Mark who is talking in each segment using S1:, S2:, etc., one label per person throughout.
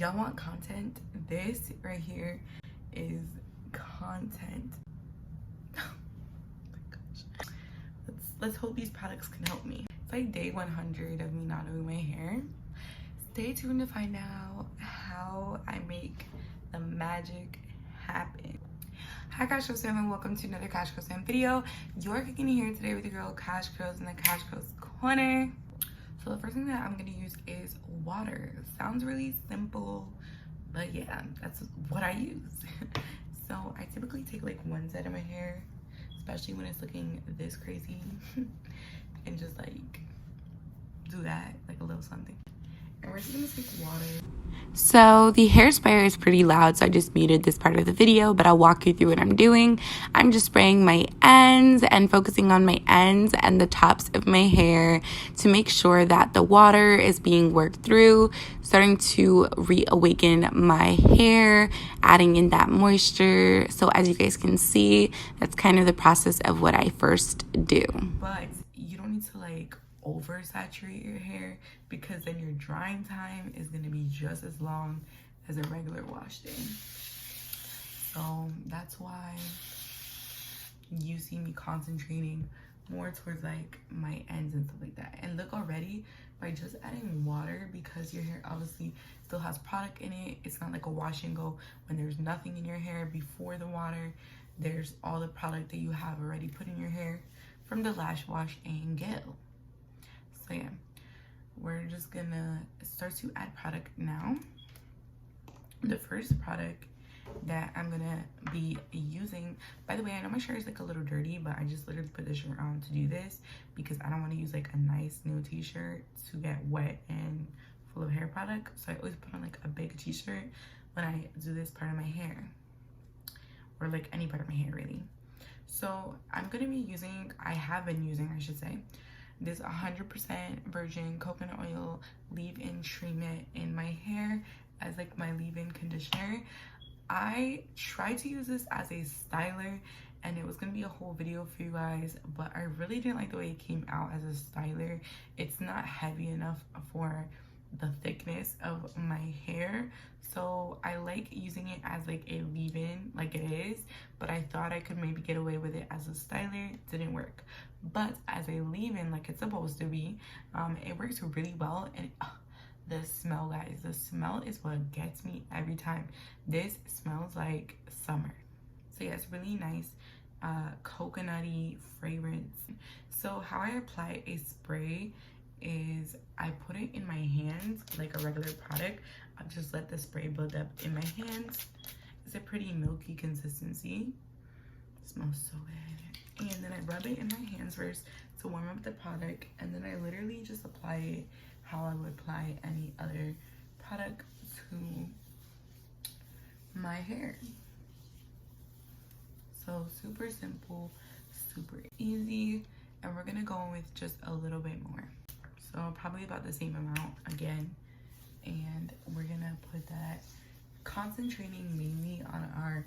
S1: y'all want content, this right here is content. Oh my gosh. Let's hope these products can help me. It's like day 100 of me not doing my hair. Stay tuned to find out how I make the magic happen. Hi Cash Girl Sam, and welcome to another Cash Girl Sam video. You're kicking in here today with your girl Cash Girls in the Cash Girls Corner. So the first thing that I'm gonna use is water. Sounds really simple, but yeah, that's what I use. So I typically take like one set of my hair, especially when it's looking this crazy, and just like do that, like a little something. And we're just gonna take water. So the hair sprayer is pretty loud, so I just muted this part of the video, but I'll walk you through what I'm doing. I'm just spraying my ends and focusing on my ends and the tops of my hair to make sure that the water is being worked through, starting to reawaken my hair, adding in that moisture. So as you guys can see, that's kind of the process of what I first do. But you don't need to like oversaturate your hair, because then your drying time is going to be just as long as a regular wash day. So that's why you see me concentrating more towards like my ends and stuff like that. And look, already by just adding water, because your hair obviously still has product in it, it's not like a wash and go when there's nothing in your hair before the water. There's all the product that you have already put in your hair from the lash wash and gel. So yeah, we're just gonna start to add product now. The first product that I'm gonna be using, by the way, I know my shirt is like a little dirty, but I just literally put this shirt on to do this because I don't want to use like a nice new t-shirt to get wet and full of hair product. So I always put on like a big t-shirt when I do this part of my hair, or like any part of my hair really. So I'm gonna be using, I have been using, I should say, this 100% virgin coconut oil leave-in treatment in my hair as like my leave-in conditioner. I tried to use this as a styler and it was gonna be a whole video for you guys, but I really didn't like the way it came out as a styler. It's not heavy enough for the thickness of my hair, so I like using it as like a leave-in like it is, but I thought I could maybe get away with it as a styler. It didn't work, but as a leave-in like it's supposed to be, it works really well. And the smell, guys, the smell is what gets me every time. This smells like summer. So yeah, it's really nice coconutty fragrance. So how I apply a spray is I put it in my hands like a regular product. I'll just let the spray build up in my hands. It's a pretty milky consistency. It smells so good. And then I rub it in my hands first to warm up the product, and then I literally just apply it how I would apply any other product to my hair. So super simple, super easy, and we're gonna go in with just a little bit more. So probably about the same amount again, and we're gonna put that, concentrating mainly on our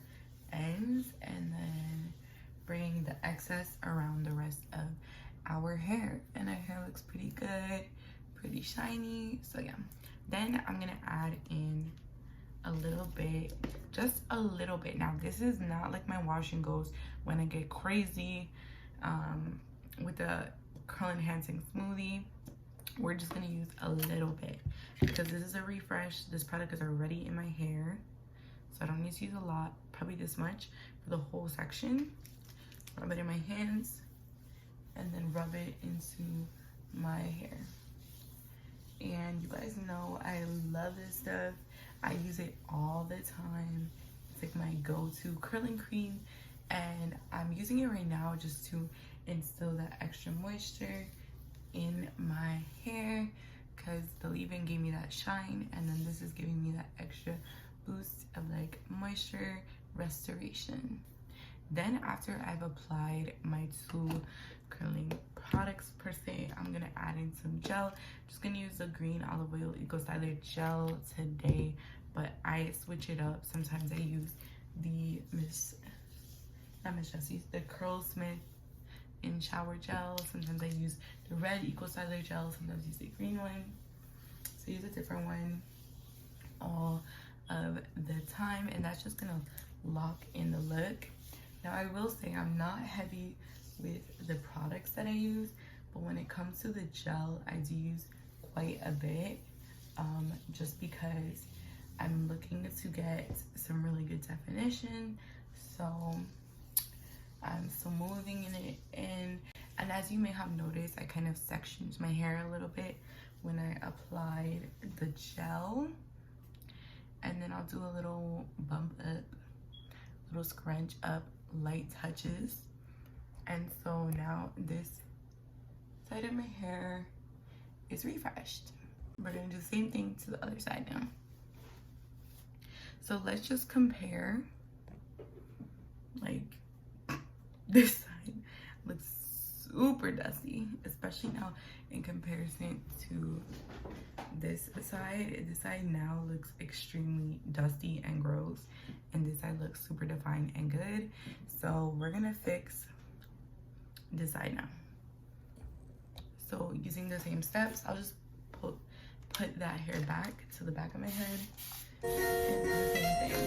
S1: ends and then bringing the excess around the rest of our hair. And our hair looks pretty good, pretty shiny. So yeah, then I'm gonna add in a little bit, just a little bit. Now this is not like my wash and goes when I get crazy with the curl enhancing smoothie. We're just gonna use a little bit because this is a refresh. This product is already in my hair, so I don't need to use a lot, probably this much for the whole section. Rub it in my hands and then rub it into my hair. And you guys know I love this stuff. I use it all the time. It's like my go-to curling cream, and I'm using it right now just to instill that extra moisture in my hair, because the leave-in gave me that shine, and then this is giving me that extra boost of like moisture restoration. Then after I've applied my two curling products per se, I'm gonna add in some gel. Just gonna use the green olive oil eco styler gel today, but I switch it up. Sometimes I use the the Curlsmith in shower gel. Sometimes I use the red eco styler gel. Sometimes I use the green one. So use a different one. all of the time, and that's just gonna lock in the look. Now I will say I'm not heavy with the products that I use, but when it comes to the gel, I do use quite a bit, just because I'm looking to get some really good definition. So I'm smoothing it in, and as you may have noticed, I kind of sectioned my hair a little bit when I applied the gel, and then I'll do a little bump up, little scrunch up, light touches. And so now this side of my hair is refreshed. We're gonna do the same thing to the other side now. So let's just compare. Like, this side looks super dusty, especially now in comparison to this side. This side now looks extremely dusty and gross, and this side looks super defined and good. So we're gonna fix this side now. So using the same steps, I'll just put that hair back to the back of my head and do the same thing.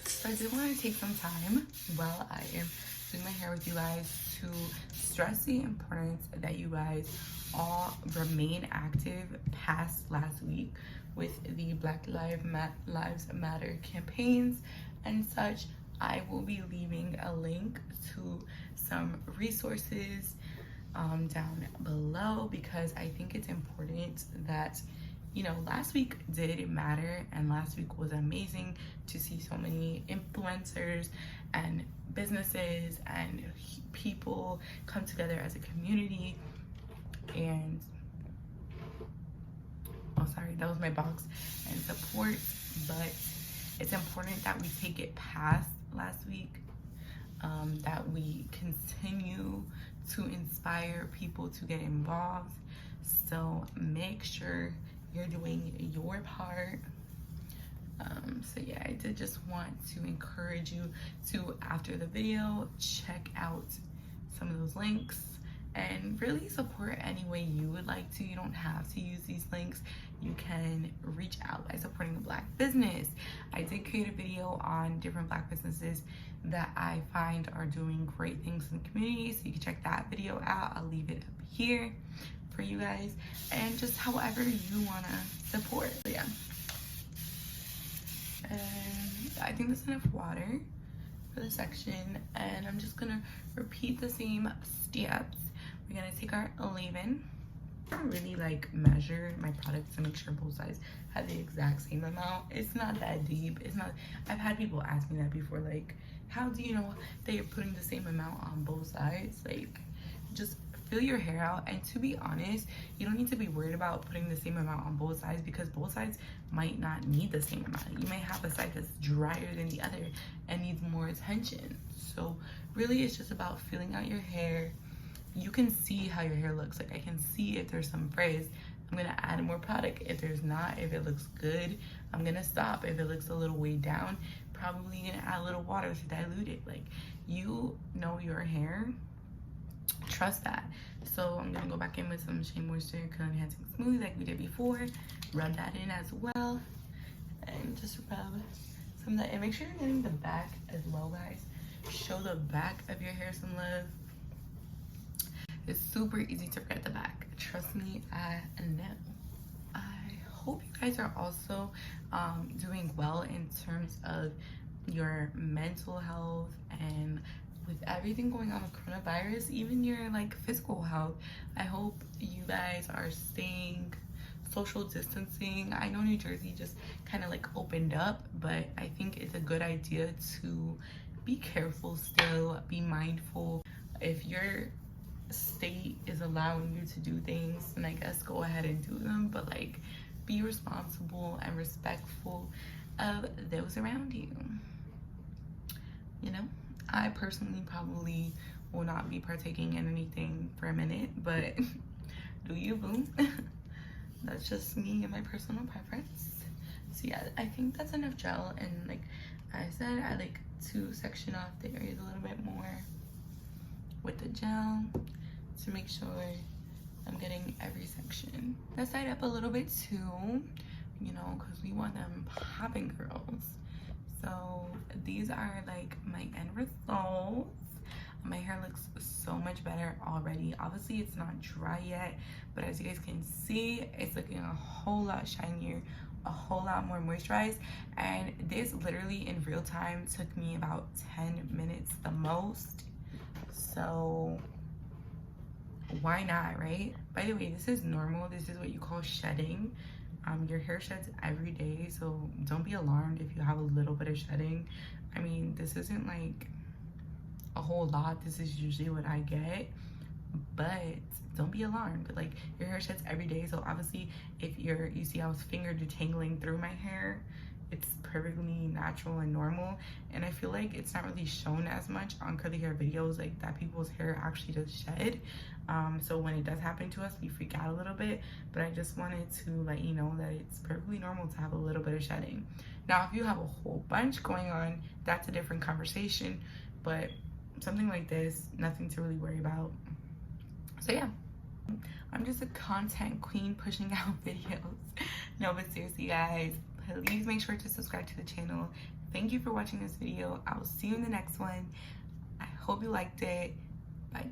S1: So I did want to take some time while I am doing my hair with you guys to stress the importance that you guys all remain active past last week with the Black Lives Matter campaigns and such. I will be leaving a link to some resources down below, because I think it's important that, you know, last week did matter, and last week was amazing to see so many influencers and businesses and people come together as a community. And oh, sorry, that was my box, and support. But it's important that we take it past last week, that we continue to inspire people to get involved. So make sure you're doing your part. So yeah, I did just want to encourage you to, after the video, check out some of those links and really support any way you would like to. You don't have to use these links. You can reach out by supporting a Black business. I did create a video on different Black businesses that I find are doing great things in the community, so you can check that video out. I'll leave it up here for you guys, and just however you want to support. So yeah, and I think that's enough water for the section, and I'm just gonna repeat the same steps. We're gonna take our leave-in. I really like measure my products to make sure both sides have the exact same amount. It's not that deep. It's not. I've had people ask me that before, like, how do you know that you're putting the same amount on both sides? Like, just feel your hair out. And to be honest, you don't need to be worried about putting the same amount on both sides, because both sides might not need the same amount. You may have a side that's drier than the other and needs more attention. So really, it's just about feeling out your hair. You can see how your hair looks. Like, I can see if there's some frizz, I'm gonna add more product. If there's not, if it looks good, I'm gonna stop. If it looks a little way down, probably gonna add a little water to dilute it. Like, you know your hair, trust that. So I'm gonna go back in with some Shea Moisture Curl Enhancing Smoothie like we did before. Rub that in as well, and just rub some of that. And make sure you're getting the back as well, guys. Show the back of your hair some love. It's super easy to forget the back. Trust me, I know. I hope you guys are also doing well in terms of your mental health, and with everything going on with coronavirus, even your like physical health. I hope you guys are staying social distancing. I know New Jersey just kind of like opened up, but I think it's a good idea to be careful still, be mindful. If your state is allowing you to do things, then I guess go ahead and do them, but like, be responsible and respectful of those around you. You know, I personally probably will not be partaking in anything for a minute, but do you, boo? That's just me and my personal preference. So yeah, I think that's enough gel, and like I said, I like to section off the areas a little bit more with the gel to make sure I'm getting every section. Let's side up a little bit too, you know, because we want them popping girls. So these are like my end results. My hair looks so much better already. Obviously it's not dry yet, but as you guys can see, it's looking a whole lot shinier, a whole lot more moisturized. And this literally in real time took me about 10 minutes the most. So why not, right? By the way, this is normal. This is what you call shedding. Your hair sheds every day, so don't be alarmed if you have a little bit of shedding. I mean, this isn't like a whole lot. This is usually what I get, but don't be alarmed. Like, your hair sheds every day, so obviously if you see I was finger detangling through my hair, it's perfectly natural and normal. And I feel like it's not really shown as much on curly hair videos, like that people's hair actually does shed. So when it does happen to us, we freak out a little bit, but I just wanted to let you know that it's perfectly normal to have a little bit of shedding. Now, if you have a whole bunch going on, that's a different conversation, but something like this, nothing to really worry about. So yeah, I'm just a content queen pushing out videos. No, but seriously guys, please make sure to subscribe to the channel. Thank you for watching this video. I will see you in the next one. I hope you liked it. Bye.